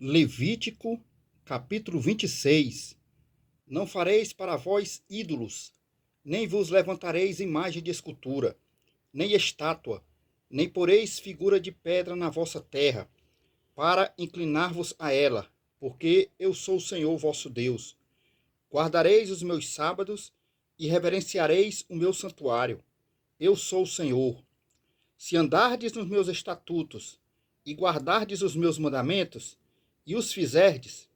Levítico, capítulo 26. Não fareis para vós ídolos, nem vos levantareis imagem de escultura, nem estátua, nem poreis figura de pedra na vossa terra, para inclinar-vos a ela, porque eu sou o Senhor vosso Deus. Guardareis os meus sábados e reverenciareis o meu santuário. Eu sou o Senhor. Se andardes nos meus estatutos e guardardes os meus mandamentos, e os fizerdes,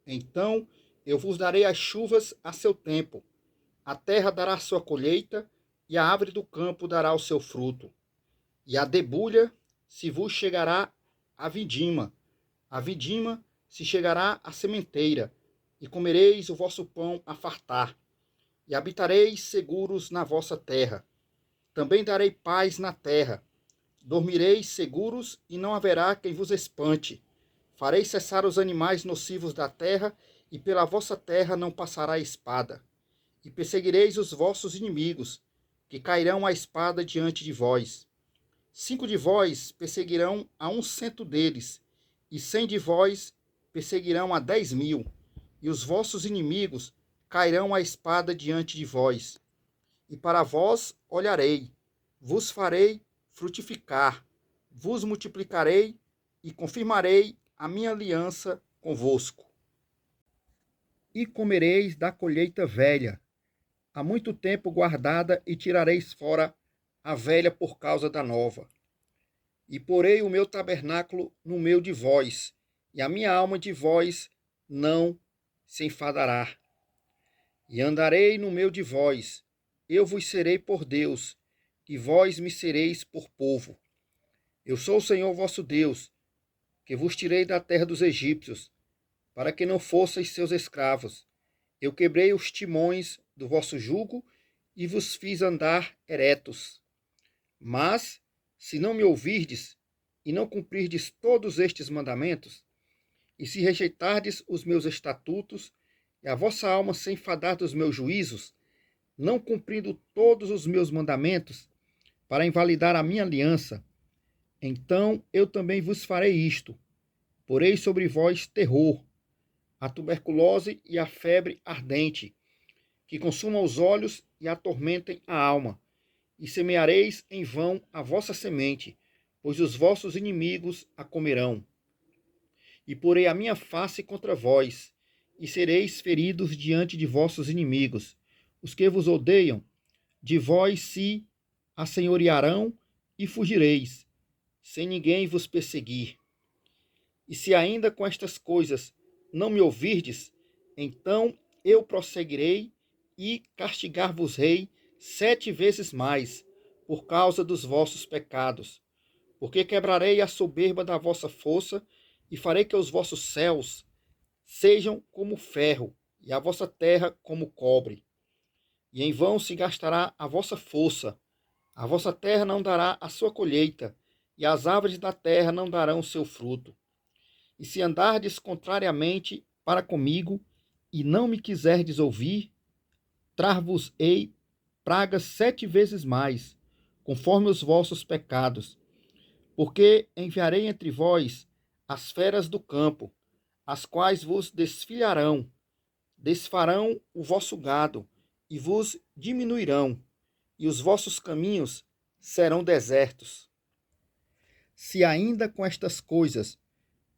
então eu vos darei as chuvas a seu tempo, a terra dará sua colheita, e a árvore do campo dará o seu fruto. E a debulha se vos chegará a vindima se chegará à sementeira, e comereis o vosso pão a fartar, e habitareis seguros na vossa terra. Também darei paz na terra, dormireis seguros, e não haverá quem vos espante. Farei cessar os animais nocivos da terra, e pela vossa terra não passará espada. E perseguireis os vossos inimigos, que cairão a espada diante de vós. 5 de vós perseguirão a 100 deles, e 100 de vós perseguirão a 10.000, e os vossos inimigos cairão a espada diante de vós. E para vós olharei, vos farei frutificar, vos multiplicarei e confirmarei a minha aliança convosco. E comereis da colheita velha, há muito tempo guardada, e tirareis fora a velha por causa da nova. E porei o meu tabernáculo no meio de vós, e a minha alma de vós não se enfadará. E andarei no meio de vós, eu vos serei por Deus, e vós me sereis por povo. Eu sou o Senhor vosso Deus, que vos tirei da terra dos egípcios, para que não fosseis seus escravos. Eu quebrei os timões do vosso jugo e vos fiz andar eretos. Mas, se não me ouvirdes e não cumprirdes todos estes mandamentos, e se rejeitardes os meus estatutos, e a vossa alma se enfadar dos meus juízos, não cumprindo todos os meus mandamentos, para invalidar a minha aliança, então eu também vos farei isto: porei sobre vós terror, a tuberculose e a febre ardente, que consumam os olhos e atormentem a alma, e semeareis em vão a vossa semente, pois os vossos inimigos a comerão. E porei a minha face contra vós, e sereis feridos diante de vossos inimigos. Os que vos odeiam, de vós se assenhorearão, e fugireis, sem ninguém vos perseguir. E se ainda com estas coisas não me ouvirdes, então eu prosseguirei e castigar-vos-ei 7 vezes mais, por causa dos vossos pecados. Porque quebrarei a soberba da vossa força, e farei que os vossos céus sejam como ferro, e a vossa terra como cobre. E em vão se gastará a vossa força, a vossa terra não dará a sua colheita, e as árvores da terra não darão o seu fruto. E se andardes contrariamente para comigo, e não me quiserdes ouvir, trar-vos-ei pragas 7 vezes mais, conforme os vossos pecados. Porque enviarei entre vós as feras do campo, as quais vos desfilharão, desfarão o vosso gado, e vos diminuirão, e os vossos caminhos serão desertos. Se ainda com estas coisas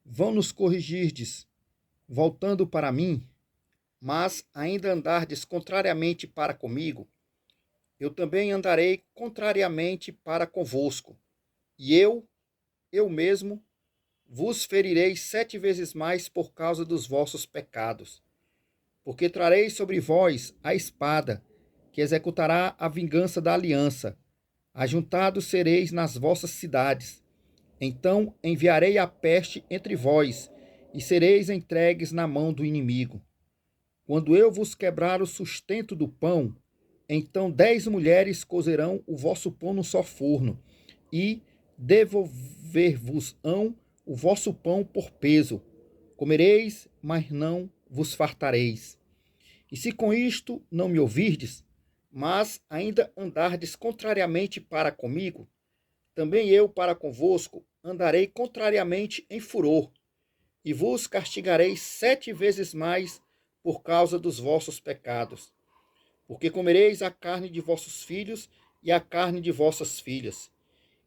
vão nos corrigirdes, voltando para mim, mas ainda andardes contrariamente para comigo, eu também andarei contrariamente para convosco, e eu mesmo, vos ferirei 7 vezes mais por causa dos vossos pecados. Porque trarei sobre vós a espada, que executará a vingança da aliança. Ajuntados sereis nas vossas cidades. Então enviarei a peste entre vós, e sereis entregues na mão do inimigo. Quando eu vos quebrar o sustento do pão, então 10 mulheres cozerão o vosso pão no só forno, e devolver-vos-ão o vosso pão por peso. Comereis, mas não vos fartareis. E se com isto não me ouvirdes, mas ainda andardes contrariamente para comigo, também eu para convosco andarei contrariamente em furor, e vos castigarei 7 vezes mais por causa dos vossos pecados. Porque comereis a carne de vossos filhos e a carne de vossas filhas,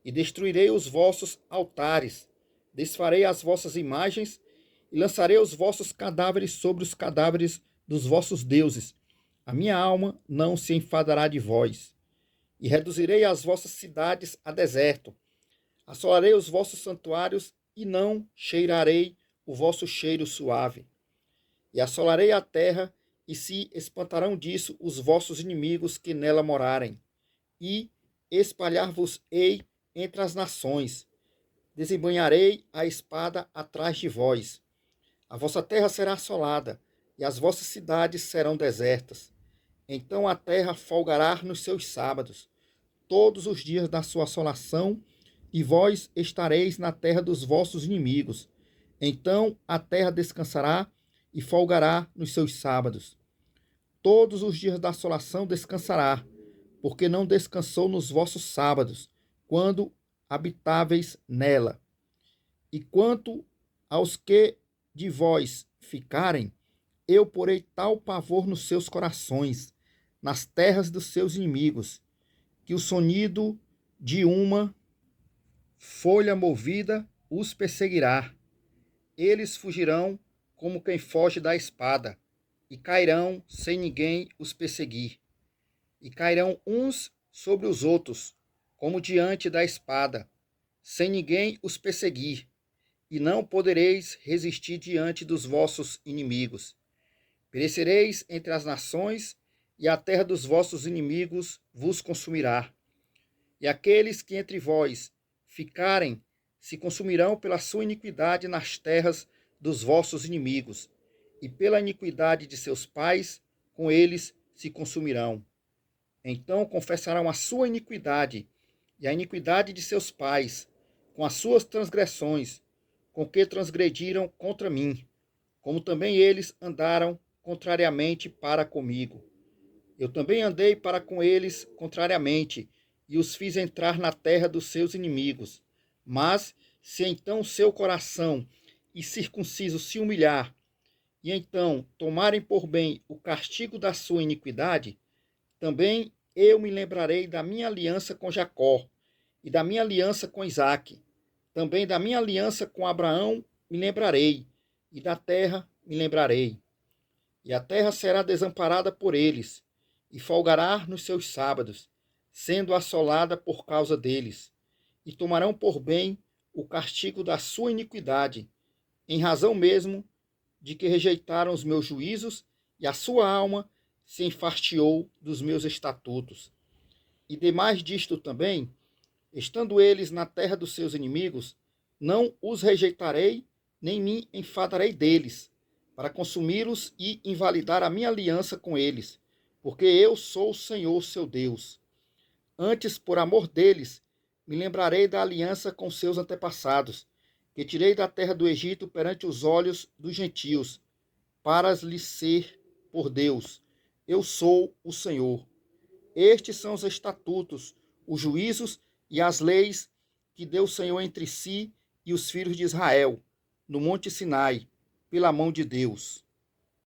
e destruirei os vossos altares, desfarei as vossas imagens, e lançarei os vossos cadáveres sobre os cadáveres dos vossos deuses. A minha alma não se enfadará de vós. E reduzirei as vossas cidades a deserto. Assolarei os vossos santuários e não cheirarei o vosso cheiro suave. E assolarei a terra, e se espantarão disso os vossos inimigos que nela morarem. E espalhar-vos-ei entre as nações. Desembanharei a espada atrás de vós. A vossa terra será assolada, e as vossas cidades serão desertas. Então a terra folgará nos seus sábados, todos os dias da sua assolação, e vós estareis na terra dos vossos inimigos. Então a terra descansará e folgará nos seus sábados. Todos os dias da assolação descansará, porque não descansou nos vossos sábados, quando habitáveis nela. E quanto aos que de vós ficarem, eu porei tal pavor nos seus corações, nas terras dos seus inimigos, que o sonido de uma folha movida os perseguirá. Eles fugirão como quem foge da espada, e cairão sem ninguém os perseguir. E cairão uns sobre os outros, como diante da espada, sem ninguém os perseguir, e não podereis resistir diante dos vossos inimigos. Perecereis entre as nações, e a terra dos vossos inimigos vos consumirá. E aqueles que entre vós ficarem se consumirão pela sua iniquidade nas terras dos vossos inimigos, e pela iniquidade de seus pais com eles se consumirão. Então confessarão a sua iniquidade e a iniquidade de seus pais, com as suas transgressões, com que transgrediram contra mim, como também eles andaram contrariamente para comigo. Eu também andei para com eles contrariamente, e os fiz entrar na terra dos seus inimigos. Mas, se então seu coração e circunciso se humilhar, e então tomarem por bem o castigo da sua iniquidade, também eu me lembrarei da minha aliança com Jacó, e da minha aliança com Isaque. Também da minha aliança com Abraão me lembrarei, e da terra me lembrarei. E a terra será desamparada por eles, e folgará nos seus sábados, sendo assolada por causa deles, e tomarão por bem o castigo da sua iniquidade, em razão mesmo de que rejeitaram os meus juízos, e a sua alma se enfartiou dos meus estatutos. E demais disto também, estando eles na terra dos seus inimigos, não os rejeitarei, nem me enfadarei deles, para consumi-los e invalidar a minha aliança com eles, porque eu sou o Senhor, seu Deus. Antes, por amor deles, me lembrarei da aliança com seus antepassados, que tirei da terra do Egito perante os olhos dos gentios, para lhes ser por Deus. Eu sou o Senhor. Estes são os estatutos, os juízos e as leis que deu o Senhor entre si e os filhos de Israel, no monte Sinai, pela mão de Deus.